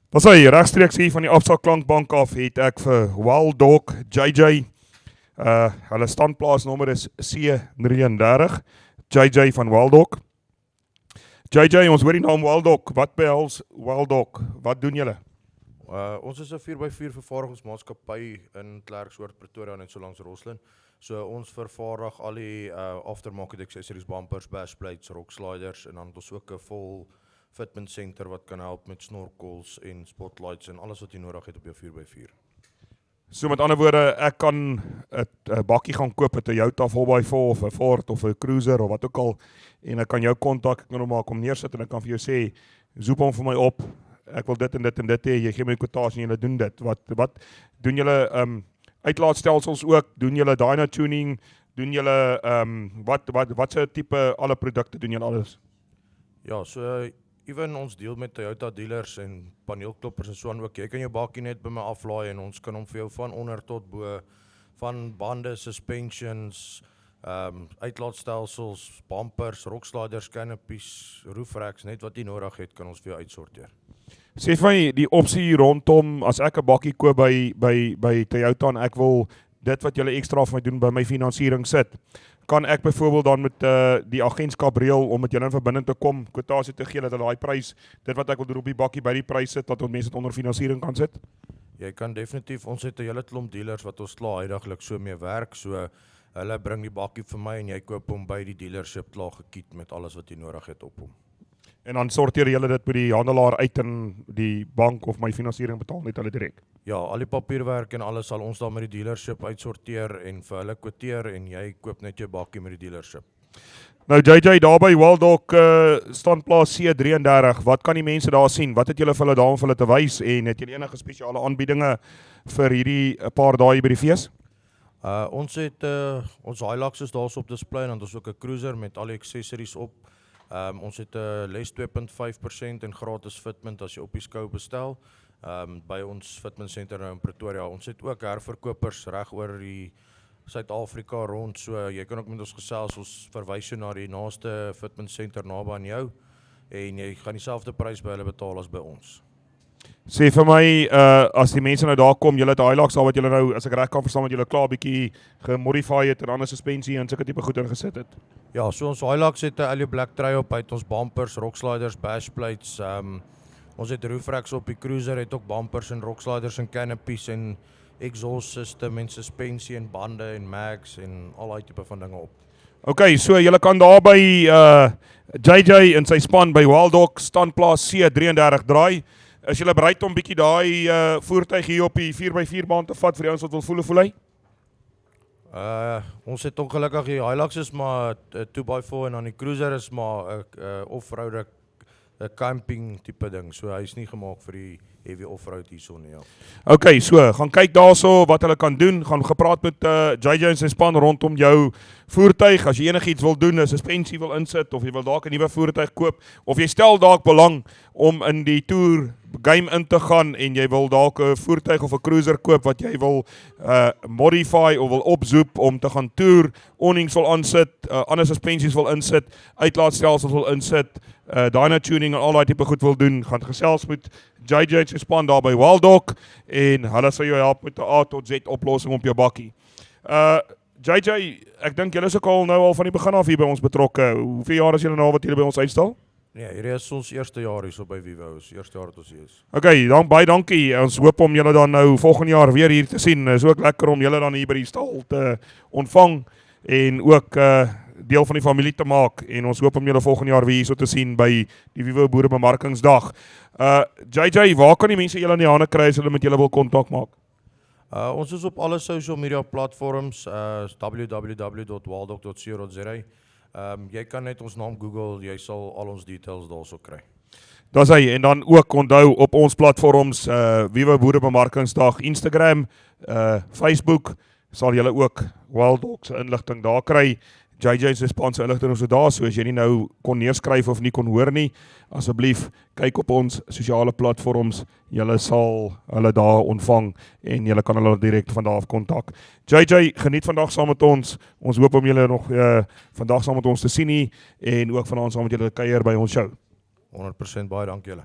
Dat is hy, regstreeks hier van die Absa Klankbank af, het ek vir Wild Dog, JJ, hulle standplaasnommer is C33, JJ van Wild Dog. JJ, ons hoor die naam Wild Dog, wat behels Wild Dog, wat doen julle? Ons is 'n 4x4 vervaardigingsmaatskappy in Klerksdorp, Pretoria en so langs Roslyn. So ons vervaardig al die aftermarket accessories, bumpers, bashplates, rock sliders en dan het ons ook 'n vol fitment center wat kan help met snorkels en spotlights en alles wat jy nodig het op jou 4x4. So met ander woorde, ek kan 'n bakkie gaan koop, 'n Toyota 4x4 of 'n Ford of 'n Cruiser of wat ook al, en ek kan jou kontak, ek kan hom maar kom neersit en ek kan vir jou sê, zoep hom vir my op, ek wil dit en dit en dit hê, jy gee my kwotasie en julle doen dit. Wat doen julle uitlaatstelsels ook, doen julle dyno tuning, doen julle wat se tipe alle produkte doen julle alles? Ja, so even ons deel met Toyota dealers en paneelkloppers en so aan ook. Jy kan jou bakkie net by my aflaai en ons kan hom vir jou van onder tot bo, van bande, suspensions, uitlaatstelsels, bumpers, rocksliders, canopies, roof racks, net wat jy nodig het, kan ons vir jou uitsorteer. Sê vir my die opsie rondom, as ek 'n bakkie koop by Toyota en ek wil dit wat julle ekstra vir my doen by my finansiering sit, kan ek byvoorbeeld dan met die agentskap reël om met julle in verbinding te kom, kwotasie te gee dat hulle daai prys, dit wat ek wil doen op die bakkie by die prys sit, dat ons mense dit onder finansiering kan sit? Jy kan definitief, ons het 'n hele klomp dealers wat ons klaar huidiglik so mee werk, so hulle bring die bakkie vir my en jy koop hom by die dealership klaar gekiet met alles wat jy nodig het op hom. En dan sorteer julle dit by die handelaar uit en die bank of my finansiering betaal net hulle direk? Ja, al die papierwerk en alles sal ons dan met die dealership uitsorteer en vir hulle kwoteer en jy koop net jou bakkie met die dealership. Nou JJ, daar by Wild Dog standplaas C33, wat kan die mense daar sien? Wat het julle vir hulle daar om vir hulle te wys en het julle enige spesiale aanbiedinge vir hierdie paar dae by die fees? Ons het ons Hilux is daar op display en dan ons ook 'n Cruiser met al die accessories op. Ons het 'n les 2.5% en gratis fitment as jy op die skou bestel. By ons fitment center nou in Pretoria. Ons het ook herverkopers reg oor die Suid-Afrika rond, so jy kan ook met ons gesels, ons verwys jou na die naaste fitment center naby aan jou en jy gaan dieselfde prys by hulle betaal as by ons. Sê vir my, as die mense nou daar kom, julle het Hilux al wat julle nou, as ek reg kan verstaan, wat julle klaar 'n bietjie gemodify het en ander suspensie en sulke tipe goed ingesit het. Ja, so ons Hilux het 'n alloy black tray op, uit ons bumpers, rocksliders, bashplates, ons het roof racks op, die Cruiser het ook bumpers en rocksliders en canopies en exhaust system en suspensie en bande en mags en al daai tipe van dinge op. Okay, so julle kan daar by JJ en sy span by Wild Dog standplaas C33 draai. Is julle bereid om bietjie daai voertuig hier op die 4x4 baan te vat vir die ouens wat wil voel hy? Ons het ongelukkig die Hilux is maar 'n 2x4 en dan die Cruiser is maar 'n off-road, 'n camping tipe ding. So hy's nie gemaak vir die heavy off-road hierson nie. Ja. Okay, so gaan kyk daarso wat hulle kan doen. Gaan gepraat met JJ en sy span rondom jou voertuig. As jy enigiets wil doen, 'n suspensie wil insit of jy wil dalk 'n nuwe voertuig koop of jy stel dalk belang om in die toer game in te gaan en jy wil dalk 'n voertuig of 'n Cruiser koop wat jy wil modify of wil opzoep om te gaan toer, awnings wil aansit, ander suspensies wil insit, uitlaatstelsels wil insit, dyno tuning en al daai tipe goed wil doen, gaan gesels met JJ se span daar by Wild Dog en hulle sal jou help met 'n A tot Z oplossing op jou bakkie. JJ, ek dink julle is ook al van die begin af hier by ons betrokke. Hoeveel jaar is julle nou wat julle by ons uitstal? Nee, hierdie is ons eerste jaar hier so by Vivo, ons eerste jaar wat ons hier is. Okay, dan baie dankie. Ons hoop om julle dan nou volgende jaar weer hier te sien. Is ook lekker om julle dan hier by die stal te ontvang en ook deel van die familie te maak en ons hoop om julle volgende jaar weer hier so te sien by die Vivo Boerebemarkingsdag. JJ, waar kan die mense julle in die hande kry as hulle met julle wil kontak maak? Ons is op alle social media platforms, www.wilddog.co.za. Jy kan net ons naam Google, jy sal al ons details daarso kry. Dis hy, en dan ook onthou op ons platforms, Vivo Boerebemarkingsdag, Instagram, Facebook, sal julle ook Wild Dog se inligting daar kry. JJ se span se inligting is daar, so as jy nie nou kon neerskryf of nie kon hoor nie, asseblief kyk op ons sosiale platforms, julle sal hulle daar ontvang en julle kan hulle direk van daar af kontak. JJ, geniet vandag saam met ons. Ons hoop om julle nog vandag saam met ons te sien nie en ook vanaand saam met julle kuier by ons show. 100% baie dankie julle.